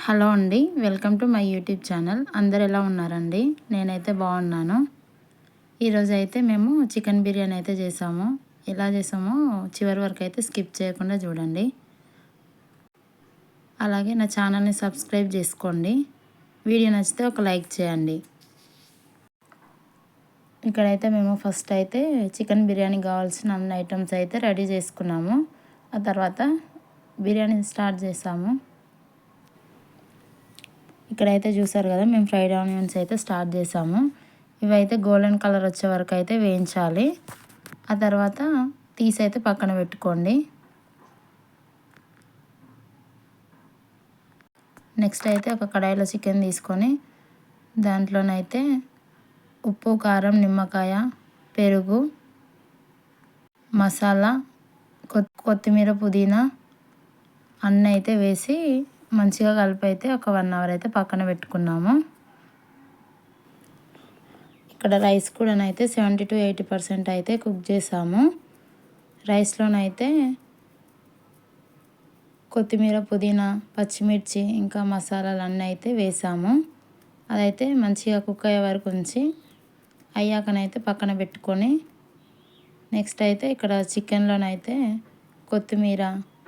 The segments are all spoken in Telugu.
హలో అండి, welcome to my YouTube channel. అందరు ఎలా ఉన్నారండి? నేనైతే బాగున్నాను. ఈరోజు అయితే మేము చికెన్ బిర్యానీ అయితే చేసాము. ఎలా చేసామో చివరి వరకు అయితే స్కిప్ చేయకుండా చూడండి. అలాగే నా ఛానల్ని సబ్స్క్రైబ్ చేసుకోండి. వీడియో నచ్చితే ఒక లైక్ చేయండి. ఇక్కడైతే మేము ఫస్ట్ అయితే చికెన్ బిర్యానీ కావాల్సిన అన్ని ఐటమ్స్ అయితే రెడీ చేసుకున్నాము. ఆ తర్వాత బిర్యానీ స్టార్ట్ చేసాము. ఇక్కడైతే చూసారు కదా, మేము ఫ్రైడ్ ఆనియన్స్ అయితే స్టార్ట్ చేసాము. ఇవైతే గోల్డెన్ కలర్ వచ్చే వరకు అయితే వేయించాలి. ఆ తర్వాత తీసి అయితే పక్కన పెట్టుకోండి. నెక్స్ట్ అయితే ఒక కడాయిలో చికెన్ తీసుకొని దాంట్లోనైతే ఉప్పు, కారం, నిమ్మకాయ, పెరుగు, మసాలా, కొత్తిమీర, పుదీనా అన్నీ అయితే వేసి మంచిగా కలిపి అయితే ఒక 1 అవర్ అయితే పక్కన పెట్టుకున్నాము. ఇక్కడ రైస్ కూడానైతే 70 to 80% అయితే కుక్ చేసాము. రైస్లోనైతే కొత్తిమీర, పుదీనా, పచ్చిమిర్చి ఇంకా మసాలాలు అన్నీ అయితే వేసాము. అదైతే మంచిగా కుక్ అయ్యే వరకు ఉంచి అయ్యాకనైతే పక్కన పెట్టుకొని నెక్స్ట్ అయితే ఇక్కడ చికెన్లోనైతే కొత్తిమీర,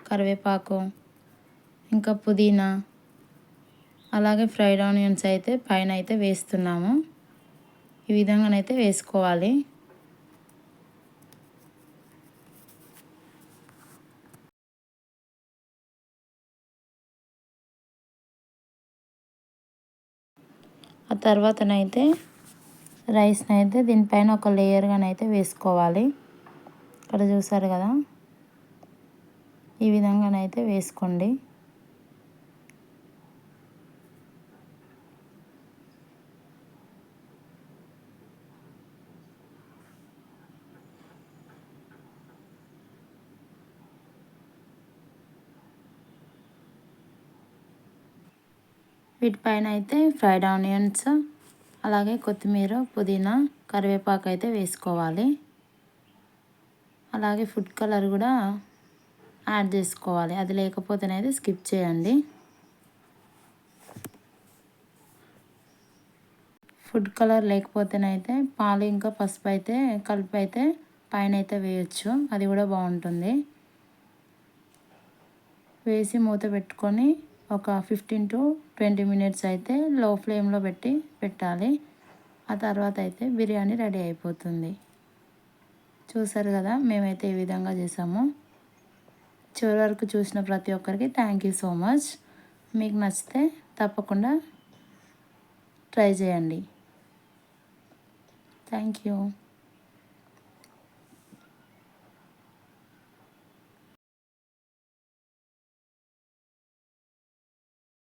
కరివేపాకు ఇంకా పుదీనా అలాగే ఫ్రైడ్ ఆనియన్స్ అయితే పైన అయితే వేస్తున్నాము. ఈ విధంగానైతే వేసుకోవాలి. ఆ తర్వాతనైతే రైస్ని అయితే దీనిపైన ఒక లేయర్గానైతే వేసుకోవాలి. ఇక్కడ చూసారు కదా, ఈ విధంగానైతే వేసుకోండి. వీటిపైన అయితే ఫ్రైడ్ ఆనియన్స్ అలాగే కొత్తిమీర, పుదీనా, కరివేపాకు అయితే వేసుకోవాలి. అలాగే ఫుడ్ కలర్ కూడా యాడ్ చేసుకోవాలి. అది లేకపోతేనైతే స్కిప్ చేయండి. ఫుడ్ కలర్ లేకపోతేనైతే పాలు ఇంకా పసుపు అయితే కలిపి అయితే పైన అయితే వేయచ్చు. అది కూడా బాగుంటుంది. వేసి మూత పెట్టుకొని ఒక 15 to 20 minutes అయితే లో ఫ్లేమ్లో పెట్టాలి. ఆ తర్వాత అయితే బిర్యానీ రెడీ అయిపోతుంది. చూసారు కదా, మేమైతే ఈ విధంగా చేసాము. చివరి వరకు చూసిన ప్రతి ఒక్కరికి థ్యాంక్ యూ సో మచ్. మీకు నచ్చితే తప్పకుండా ట్రై చేయండి. Thank you.